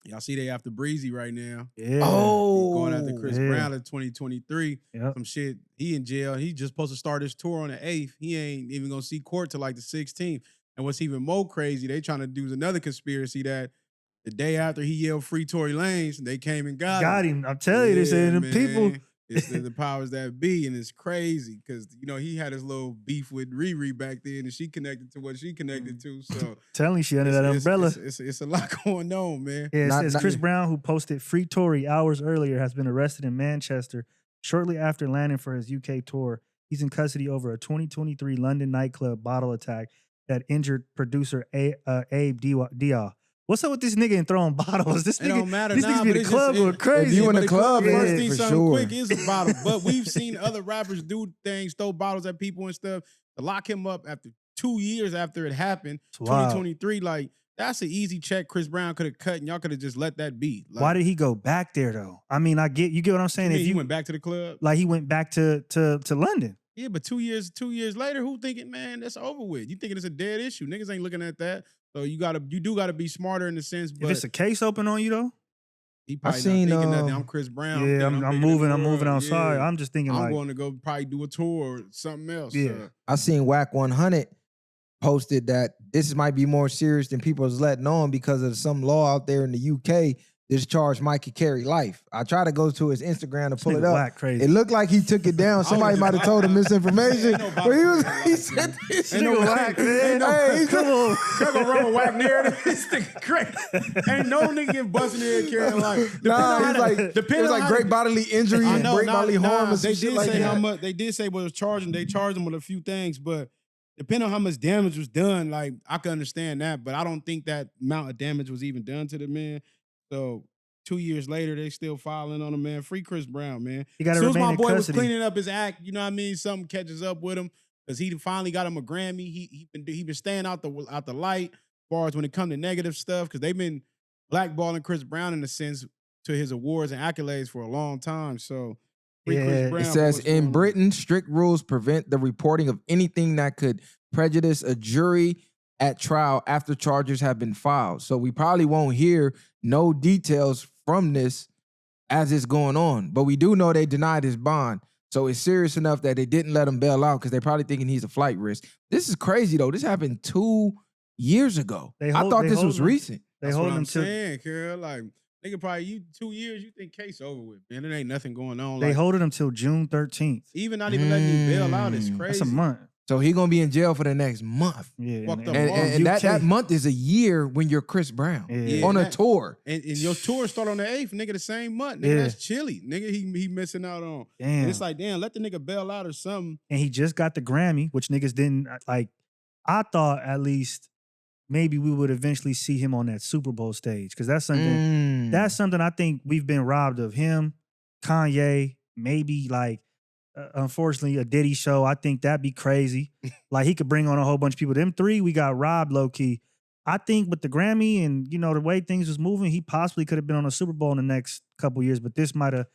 Y'all see they after Breezy right now. Yeah. He going after Chris Yeah. Brown in 2023. Yep. Some shit. He in jail. He just supposed to start his tour on the 8th. He ain't even gonna see court till like the 16th. And what's even more crazy, they trying to do another conspiracy that the day after he yelled "Free Tory Lanez," they came and got him. I'm telling you, they saying the people. It's the powers that be, and it's crazy because he had his little beef with Riri back then, and she connected to what she connected to. So telling you, she under that umbrella. It's a lot going on, man. Yeah, it says Chris Brown, who posted "Free Tory" hours earlier, has been arrested in Manchester shortly after landing for his UK tour. He's in custody over a 2023 London nightclub bottle attack that injured producer Abe Dia. What's up with this nigga and throwing bottles? This nigga, don't matter. this nigga be the club going crazy. If you in the club, first thing for something sure. quick is a bottle. But we've seen other rappers do things, throw bottles at people and stuff. To lock him up after 2 years after it happened, 2023, like that's an easy check Chris Brown could have cut, and y'all could have just let that be. Like, why did he go back there though? I mean, you get what I'm saying. If he went back to the club, like he went back to London. Yeah, but 2 years later, who thinking, man, that's over with? You thinking it's a dead issue? Niggas ain't looking at that. So you do gotta be smarter in the sense. But if it's a case open on you though, he probably not thinking nothing. I'm Chris Brown. Yeah, I'm moving outside. Yeah. I'm just thinking I'm going to go probably do a tour or something else. Yeah, I seen Wack 100 posted that this might be more serious than people is letting on because of some law out there in the UK. This charge might could carry life. I tried to go to his Instagram to pull it up. Crazy. It looked like he took it down. Somebody might have told him misinformation. But he said this nigga Wack, man. Hey, come on. Go run with Wack narrative. This nigga crazy. Ain't no nigga get busted in here carrying life. Nah, it was like great bodily injury and great bodily harm. And they shit did like say that. how much. They did say what was charging. They charged him with a few things, but depending on how much damage was done, like I can understand that. But I don't think that amount of damage was even done to the man. So 2 years later, they still filing on him, man. Free Chris Brown, man. As soon as my boy was cleaning up his act, you know what I mean? Something catches up with him because he finally got him a Grammy. He been staying out the light as far as when it comes to negative stuff because they've been blackballing Chris Brown in a sense to his awards and accolades for a long time. So Chris Brown, it says in Britain, strict rules prevent the reporting of anything that could prejudice a jury at trial after charges have been filed. So we probably won't hear no details from this as it's going on. But we do know they denied his bond. So it's serious enough that they didn't let him bail out because they're probably thinking he's a flight risk. This is crazy, though. This happened 2 years ago. I thought this was recent. That's what I'm saying, Carol. Like, nigga, probably 2 years, you think case over with, man. There ain't nothing going on. They holding him till June 13th. Even not even letting him bail out is crazy. That's a month. So he gonna be in jail for the next month. Yeah, and that month is a year when you're Chris Brown on a tour. And your tour start on the 8th, nigga, the same month. Nigga, that's chilly. Nigga, he missing out on. Damn. And it's like, damn, let the nigga bail out or something. And he just got the Grammy, which niggas didn't like. I thought at least maybe we would eventually see him on that Super Bowl stage because that's something. That's something I think we've been robbed of. Him, Kanye, maybe like. Unfortunately, a Diddy show, I think that'd be crazy. Like he could bring on a whole bunch of people. Them three, we got robbed low key. I think with the Grammy and the way things was moving, he possibly could have been on a Super Bowl in the next couple years. But this might have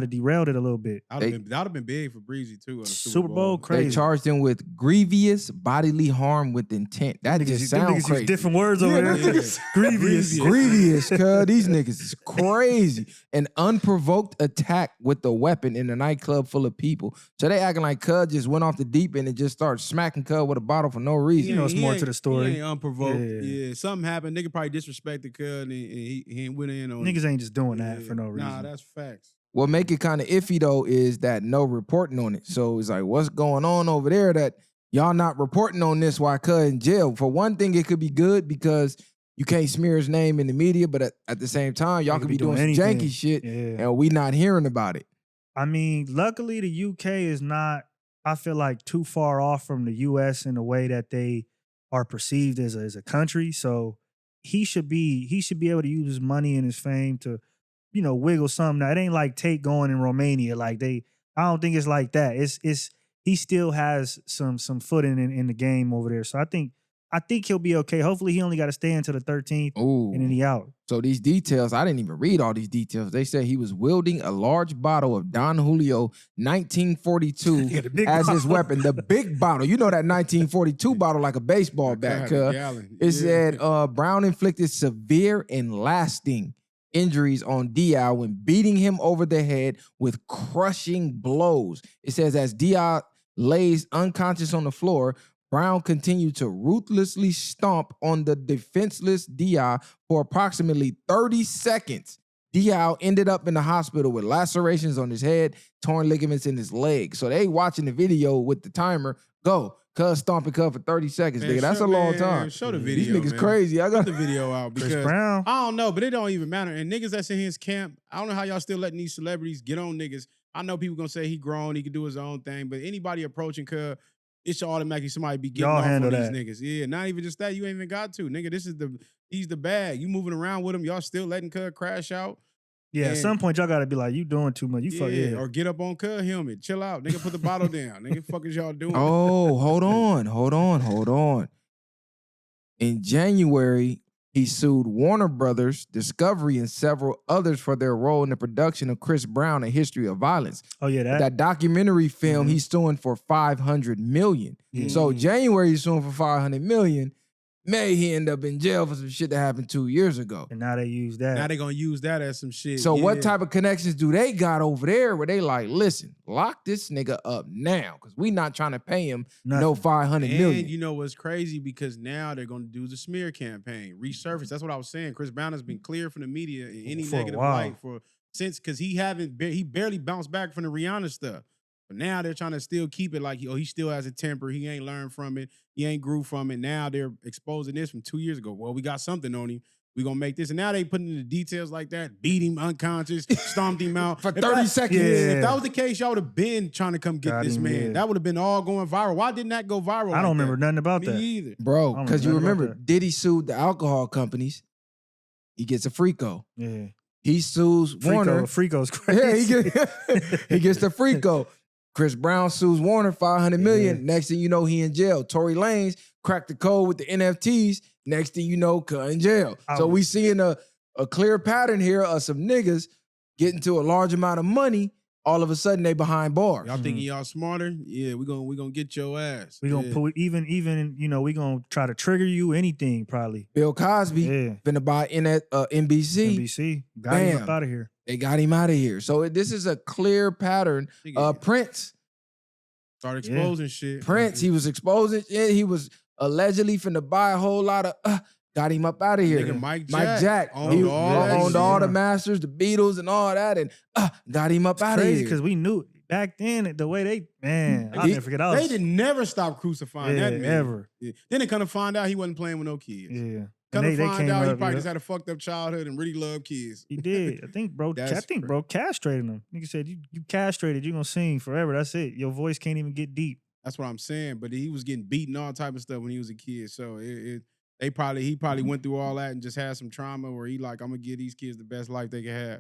derailed it a little bit. That'd have been big for Breezy too. On the Super Bowl, crazy. They charged him with grievous bodily harm with intent. That just sounds crazy. Different words over there. Yeah. Grievous, cuz these niggas is crazy. An unprovoked attack with a weapon in a nightclub full of people. So they acting like cuz just went off the deep end and just started smacking cuz with a bottle for no reason. It's more to the story. He ain't unprovoked. Yeah, something happened. Nigga probably disrespected cuz and he ain't went in on niggas ain't just doing that for no reason. Nah, that's facts. What make it kind of iffy, though, is that no reporting on it. So it's like, what's going on over there that y'all not reporting on this while cuz in jail? For one thing, it could be good because you can't smear his name in the media, but at the same time, y'all could be doing some janky shit and we not hearing about it. I mean, luckily, the UK is not, I feel like, too far off from the US in the way that they are perceived as a country. So he should be able to use his money and his fame to wiggle something. Now, it ain't like Tate going in Romania. Like I don't think it's like that. It's he still has some foot in the game over there. So I think he'll be okay. Hopefully he only got to stay until the 13th and then he out. So these details, I didn't even read all these details. They said he was wielding a large bottle of Don Julio 1942 as his weapon. The big bottle. You know that 1942 bottle like a baseball bat. It said Brown inflicted severe and lasting injuries on Diao when beating him over the head with crushing blows. It says as Diao lays unconscious on the floor, Brown continued to ruthlessly stomp on the defenseless Diao for approximately 30 seconds. Diao ended up in the hospital with lacerations on his head, torn ligaments in his leg. So they watching the video with the timer go. Cuz stomping Cuz for 30 seconds, Man, nigga. That's a long time. Show the These video, niggas man. crazy. I Put got the video out Chris because Brown. I don't know, but it don't even matter. And niggas that's in his camp, I don't know how y'all still letting these celebrities get on niggas. I know people gonna say he grown, he can do his own thing, but anybody approaching Cuz, it should automatically somebody be getting Y'all off on handle these that. niggas. Yeah, not even just that. You ain't even got to, nigga. He's the bag. You moving around with him. Y'all still letting Cuz crash out. Yeah, at And- some point y'all gotta be like, you doing too much. You fuck Yeah, yeah. or get up on Cuz helmet. Chill out, nigga. Put the bottle down, nigga. Fuck is y'all doing? Oh, hold on. In January, he sued Warner Brothers, Discovery, and several others for their role in the production of Chris Brown: A History of Violence. Oh yeah, That documentary film, Mhm. he's suing for $500 million. Yeah. So January, he's suing for $500 million. May he end up in jail for some shit that happened 2 years ago. and now they use that. Now they gonna use that as some shit. So yeah. what type of connections do they got over there where they like, listen, lock this nigga up now because we not trying to pay him no Nothing. $500 million. And you know what's crazy? Because now they're going to do the smear campaign, resurface. That's what I was saying. Chris Brown has been cleared from the media in any For a negative while. light since because he barely bounced back from the Rihanna stuff. But now they're trying to still keep it like, he still has a temper. He ain't learned from it. He ain't grew from it. Now they're exposing this from 2 years ago. Well, we got something on him. We gonna make this. And now they putting in the details like that, beat him unconscious, stomped him out. For If 30 seconds. If that was the case, y'all would have been trying to come get Got this him, man. yeah. That would have been all going viral. Why didn't that go viral? I don't remember nothing about Me that. either. Bro, I don't because you remember about remember, that. Diddy sued the alcohol companies. He gets a FRICO. Yeah. He sues Warner. Frico's Yeah, crazy. he gets the FRICO. Chris Brown sues Warner $500 million. Yeah. Next thing you know, he in jail. Tory Lanez cracked the code with the NFTs. Next thing you know, cut in jail. So we seeing a clear pattern here of some niggas getting to a large amount of money. All of a sudden, they behind bars. Y'all thinking y'all smarter? Yeah, we gonna get your ass. We gonna Yeah. put even we gonna try to trigger you anything probably. Bill Cosby Yeah. finna buy in at NBC. NBC got him Bam. up out of here. They got him out of here. So this is a clear pattern. Nigga, Prince, start exposing shit. he was exposing it. He was allegedly finna buy a whole lot of. Got him up out of here. Nigga, Mike Jack Jack he owned all that owned shit. all the Masters, the Beatles, and all that, and got him up out of Crazy here. because we knew back then the way they I'll He- never forget. I was, They did never stop crucifying yeah, that man. ever. Yeah. Then they kind of find out he wasn't playing with no kids. Yeah. Kind And of they find came out he up, probably yeah. just had a fucked up childhood and really loved kids. He did. I think That's bro castrated him. Nigga said you castrated, you gonna sing forever. That's it. Your voice can't even get deep. That's what I'm saying. But he was getting beaten all type of stuff when he was a kid. So he probably went through all that and just had some trauma where he like, I'm gonna give these kids the best life they can have.